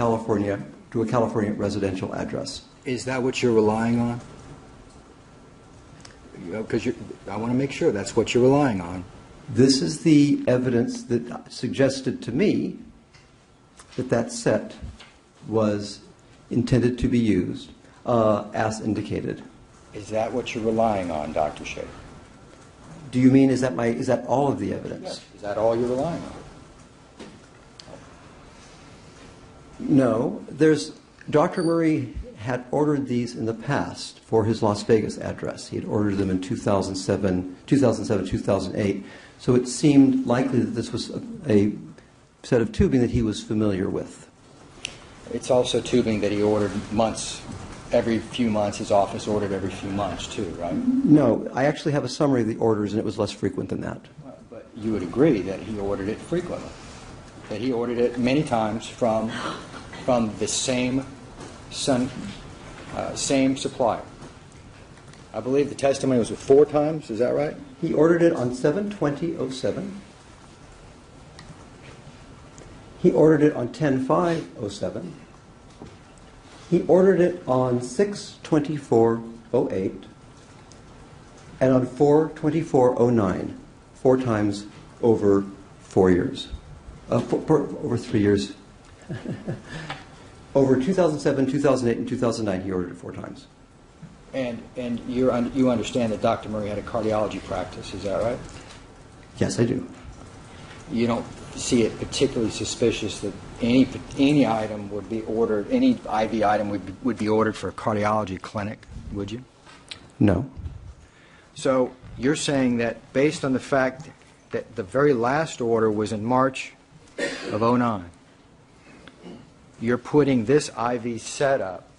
California residential address. Is that what you're relying on? Because I want to make sure that's what you're relying on. This is the evidence that suggested to me that that set was intended to be used as indicated. Is that what you're relying on, Dr. Shafer? Do you mean is that all of the evidence? Yes. Is that all you're relying on? No. Dr. Murray had ordered these in the past for his Las Vegas address. He had ordered them in 2007, 2008. So it seemed likely that this was a set of tubing that he was familiar with. It's also tubing that he ordered every few months. His office ordered every few months too, right? No, I actually have a summary of the orders, and it was less frequent than that. But you would agree that he ordered it frequently, that he ordered it many times from the same supplier. I believe the testimony was 4 times. Is that right? He ordered it on 7/20/07. He ordered it on 10/5/07. He ordered it on 6/24/08 and on 4/24/09, 4 times over 4 years, over 3 years. Over 2007, 2008, and 2009, he ordered it 4 times. And you understand that Dr. Murray had a cardiology practice, is that right? Yes, I do. You don't see it particularly suspicious that any item would be ordered, any IV item would be ordered for a cardiology clinic, would you? No. So you're saying that based on the fact that the very last order was in March of 2009, you're putting this IV setup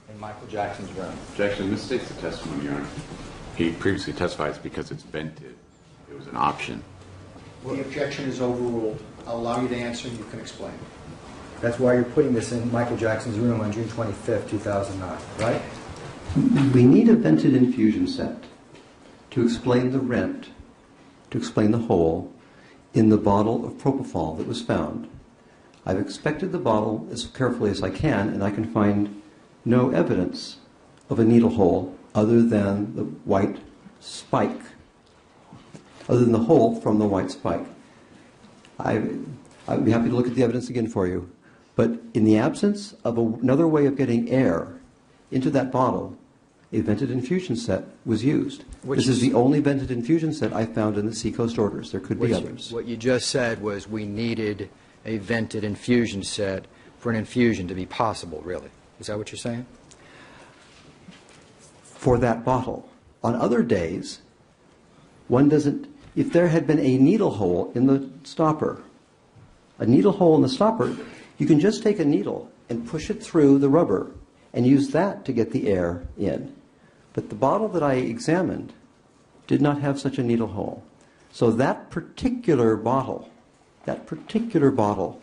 in Michael Jackson's room. Objection. Misstates the testimony, Your Honor. He previously testified it's because it's vented. It was an option. The objection is overruled. I'll allow you to answer and you can explain. That's why you're putting this in Michael Jackson's room on June 25th, 2009, right? We need a vented infusion set to explain the rent, to explain the hole in the bottle of propofol that was found. I've inspected the bottle as carefully as I can, and I can find no evidence of a needle hole other than the white spike, other than the hole from the white spike. I'd be happy to look at the evidence again for you. But in the absence of another way of getting air into that bottle, a vented infusion set was used. This is the only vented infusion set I found in the Seacoast orders. There could be others. What you just said was we needed a vented infusion set for an infusion to be possible, really. Is that what you're saying? For that bottle. On other days, one doesn't... If there had been a needle hole in the stopper, you can just take a needle and push it through the rubber and use that to get the air in. But the bottle that I examined did not have such a needle hole. So that particular bottle, the propofol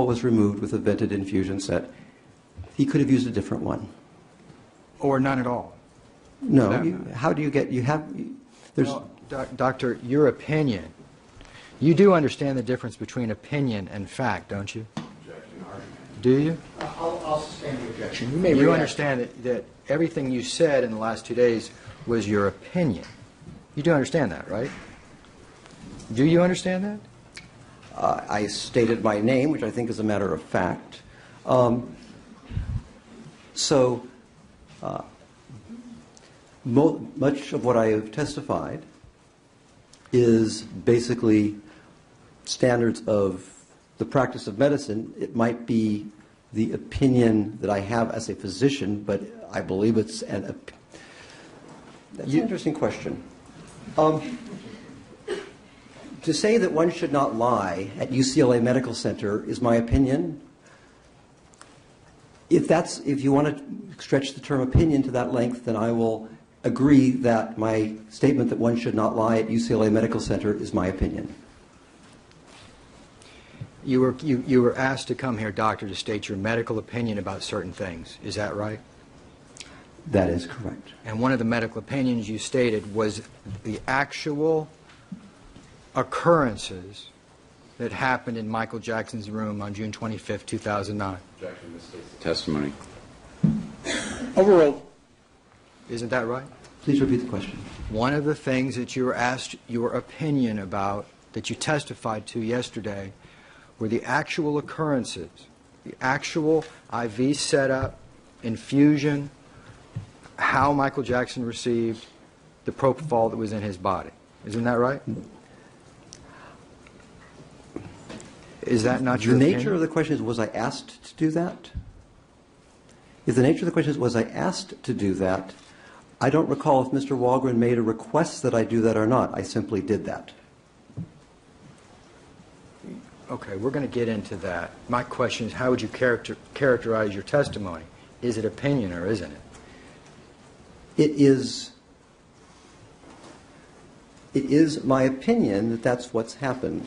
was removed with a vented infusion set. He could have used a different one. Or none at all? No. How do you get... Well, Doctor, your opinion. You do understand the difference between opinion and fact, don't you? Do you? I'll sustain the objection. You understand that everything you said in the last 2 days was your opinion. You do understand that, right? Do you understand that? I stated my name, which I think is a matter of fact. Much of what I have testified is basically standards of the practice of medicine. It might be the opinion that I have as a physician, but I believe it's that's an interesting question. To say that one should not lie at UCLA Medical Center is my opinion. If you want to stretch the term opinion to that length, then I will agree that my statement that one should not lie at UCLA Medical Center is my opinion. You were asked to come here, doctor, to state your medical opinion about certain things. Is that right? That is correct. And one of the medical opinions you stated was the actual occurrences that happened in Michael Jackson's room on June 25th, 2009? Objection misstates the testimony. Overruled. Isn't that right? Please repeat the question. One of the things that you were asked your opinion about, that you testified to yesterday, were the actual occurrences, the actual IV setup, infusion, how Michael Jackson received the propofol that was in his body. Isn't that right? Is that not your The opinion? nature of the question is, was I asked to do that? If the nature of the question is, was I asked to do that, I don't recall if Mr. Walgren made a request that I do that or not. I simply did that. Okay, we're going to get into that. My question is, how would you characterize your testimony? Is it opinion or isn't it? It is my opinion that that's what's happened.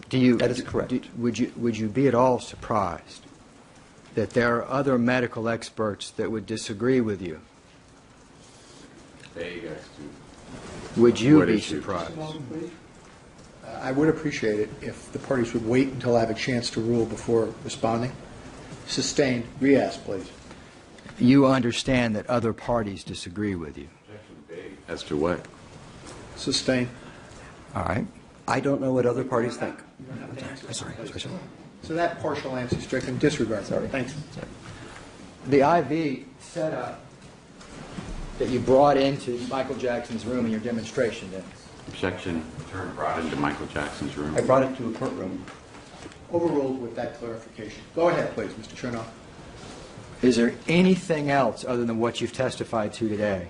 That is correct. Would you be at all surprised that there are other medical experts that would disagree with you? Vague as to Would you what be issue? surprised? I would appreciate it if the parties would wait until I have a chance to rule before responding. Sustained. Re-ask, please. You understand that other parties disagree with you. Objection vague. As to what? Sustained. All right. I don't know what other parties think. Sorry. So that partial answer is stricken. Disregard. Sorry. Thanks. The IV setup that you brought into Michael Jackson's room in your demonstration, then. Objection. Term brought into Michael Jackson's room. I brought it to a courtroom. Overruled with that clarification. Go ahead, please, Mr. Chernoff. Is there anything else other than what you've testified to today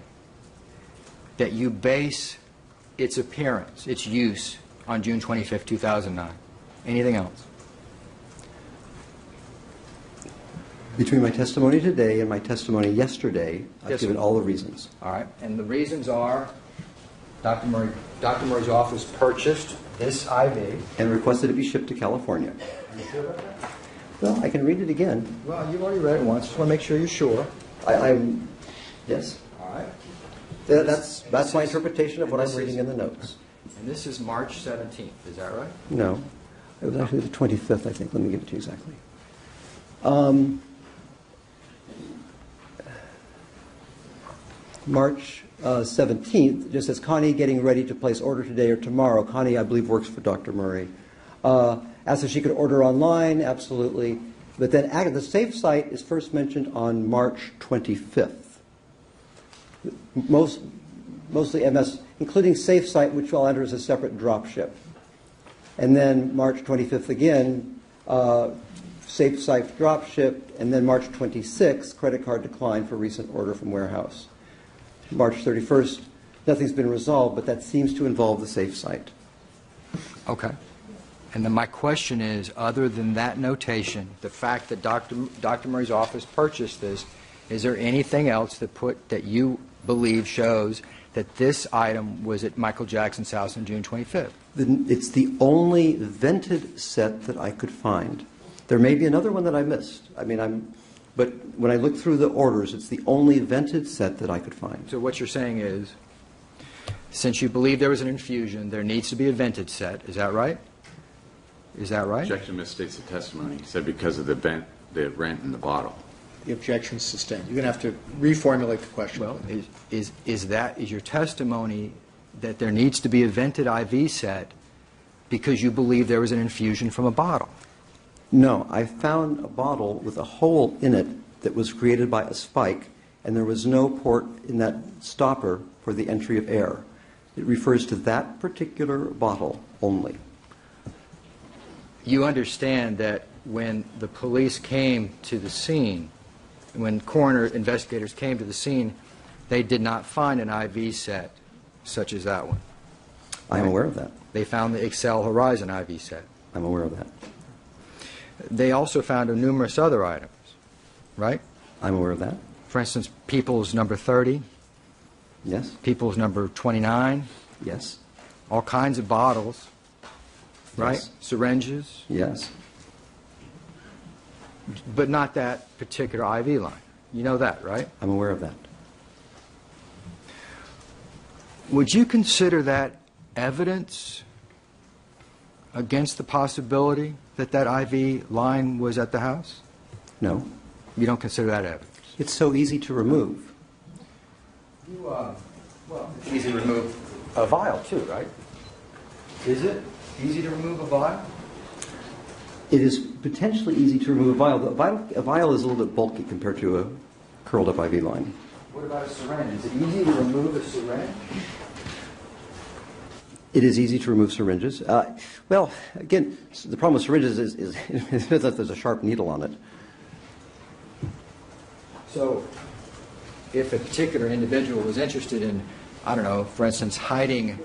that you base its appearance, its use, on June 25th, 2009? Anything else? Between my testimony today and my testimony yesterday, I've Yes, given sir. all the reasons. All right. And the reasons are Dr. Murray's office purchased this IV. And requested it be shipped to California. Are you sure about that? Well, I can read it again. Well, you've already read it once. Just want to make sure you're sure. I'm yes. All right. That's my interpretation of what I'm reading in the notes. And this is March 17th. Is that right? No, it was actually the 25th, I think. Let me give it to you exactly. March 17th, just says, Connie getting ready to place order today or tomorrow. Connie, I believe, works for Dr. Murray. Asked if she could order online, absolutely. But then the safe site is first mentioned on March 25th. Mostly MS, including safe site, which I'll enter as a separate drop ship. And then March 25th again, safe site drop ship, and then March 26th, credit card decline for recent order from warehouse. March 31st, nothing's been resolved, but that seems to involve the safe site. Okay. And then my question is, other than that notation, the fact that Dr. Murray's office purchased this, is there anything else that you believe shows that this item was at Michael Jackson's house on June 25th? It's the only vented set that I could find. There may be another one that I missed. But when I look through the orders, it's the only vented set that I could find. So what you're saying is, since you believe there was an infusion, there needs to be a vented set. Is that right? Is that right? Objection misstates the testimony. He said because of the rent in the bottle. The objection is sustained. You're going to have to reformulate the question. Well, is your testimony that there needs to be a vented IV set because you believe there was an infusion from a bottle? No, I found a bottle with a hole in it that was created by a spike, and there was no port in that stopper for the entry of air. It refers to that particular bottle only. You understand that when the police came to the scene, when coroner investigators came to the scene, they did not find an IV set such as that one. I am aware of that. They found the Excel Horizon IV set. I'm aware of that. They also found numerous other items, right? I'm aware of that. For instance, People's number 30, Yes. People's number 29, Yes. all kinds of bottles, right? Yes. Syringes, Yes. but not that particular IV line. You know that, right? I'm aware of that. Would you consider that evidence against the possibility that that IV line was at the house? No. You don't consider that evidence? It's so easy to remove. Well, it's easy to remove a vial too, right? Is it easy to remove a vial? It is potentially easy to remove a vial. A vial is a little bit bulky compared to a curled up IV line. What about a syringe? Is it easy to remove a syringe? It is easy to remove syringes. Well, again, the problem with syringes is that there's a sharp needle on it. So, if a particular individual was interested in, I don't know, for instance, hiding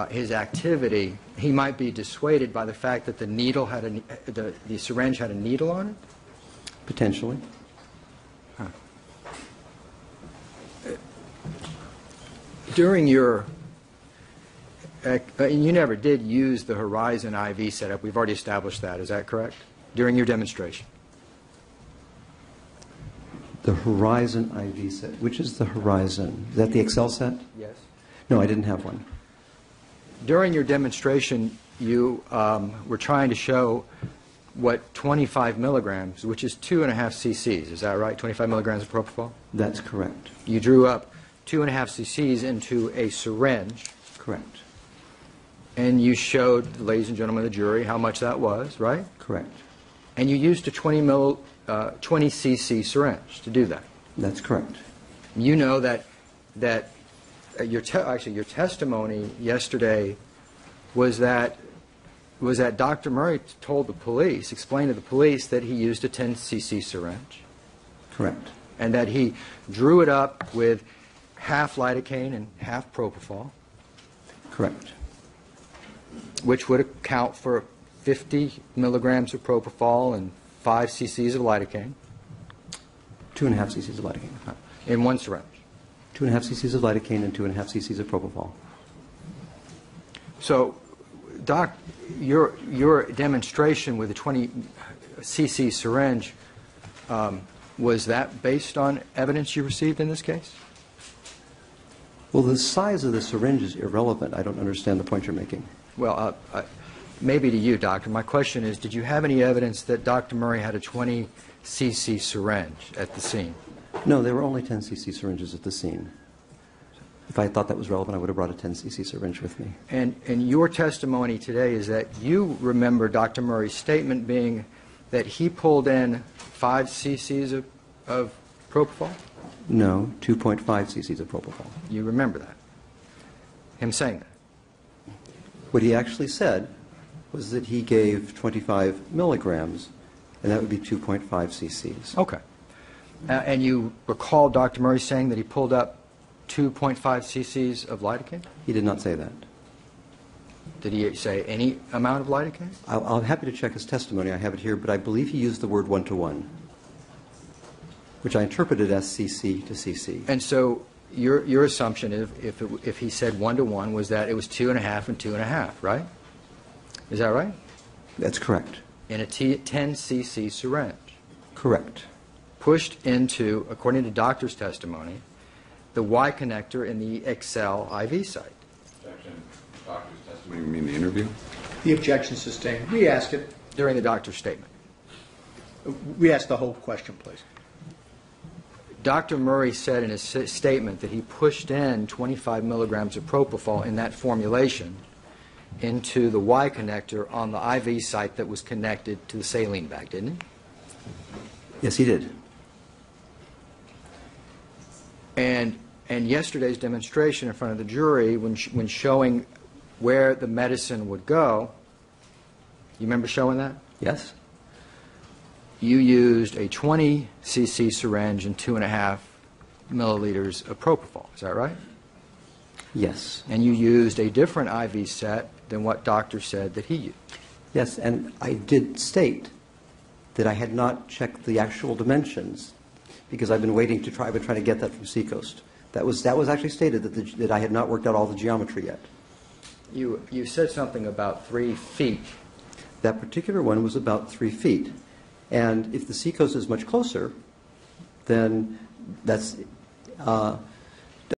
his activity, he might be dissuaded by the fact that the needle had the syringe had a needle on it? Potentially. Huh. During your you never did use the Horizon IV setup. We've already established that. Is that correct? During your demonstration. The Horizon IV set. Which is the Horizon? Is that the Excel set? Yes. No, I didn't have one. During your demonstration, you were trying to show what 25 milligrams, which is 2.5 cc's. Is that right? 25 milligrams of propofol? That's correct. You drew up 2.5 cc's into a syringe. Correct. And you showed, ladies and gentlemen of the jury, how much that was, right? Correct. And you used a 20 cc syringe to do that. That's correct. You know that your testimony yesterday was that Dr. Murray explained to the police that he used a 10 cc syringe. Correct. And that he drew it up with half lidocaine and half propofol. Correct. Which would account for 50 milligrams of propofol and 5 cc's of lidocaine. 2.5 cc's of lidocaine. In one syringe. 2.5 cc's of lidocaine and 2.5 cc's of propofol. So, Doc, your demonstration with a 20 cc syringe, was that based on evidence you received in this case? Well, the size of the syringe is irrelevant. I don't understand the point you're making. Well, maybe to you, Doctor. My question is, did you have any evidence that Dr. Murray had a 20 cc syringe at the scene? No, there were only 10 cc syringes at the scene. If I thought that was relevant, I would have brought a 10 cc syringe with me. And your testimony today is that you remember Dr. Murray's statement being that he pulled in 5 cc's of propofol? No, 2.5 cc's of propofol. You remember that? Him saying that? What he actually said was that he gave 25 milligrams, and that would be 2.5 cc's. Okay. And you recall Dr. Murray saying that he pulled up 2.5 cc's of lidocaine? He did not say that. Did he say any amount of lidocaine? I'm happy to check his testimony. I have it here, but I believe he used the word 1-to-1, which I interpreted as cc to cc. And so your assumption, if he said 1-to-1, was that it was 2.5 and 2.5, right? Is that right? That's correct. In a 10 cc syringe. Correct. Pushed into, according to doctor's testimony, the Y connector in the Excel IV site. Objection. Doctor's testimony, you mean the interview? The objection sustained. Re-ask it. During the doctor's statement. Re-ask the whole question, please. Dr. Murray said in his statement that he pushed in 25 milligrams of propofol in that formulation into the Y connector on the IV site that was connected to the saline bag, didn't he? Yes, he did. And yesterday's demonstration in front of the jury, when showing where the medicine would go, you remember showing that? Yes. You used a 20 cc syringe and 2.5 milliliters of propofol. Is that right? Yes. And you used a different IV set than what doctor said that he used. Yes, and I did state that I had not checked the actual dimensions because I've been waiting to try. I've been trying to get that from Seacoast. That was actually stated that I had not worked out all the geometry yet. You said something about 3 feet. That particular one was about 3 feet. And if the seacoast is much closer, then that's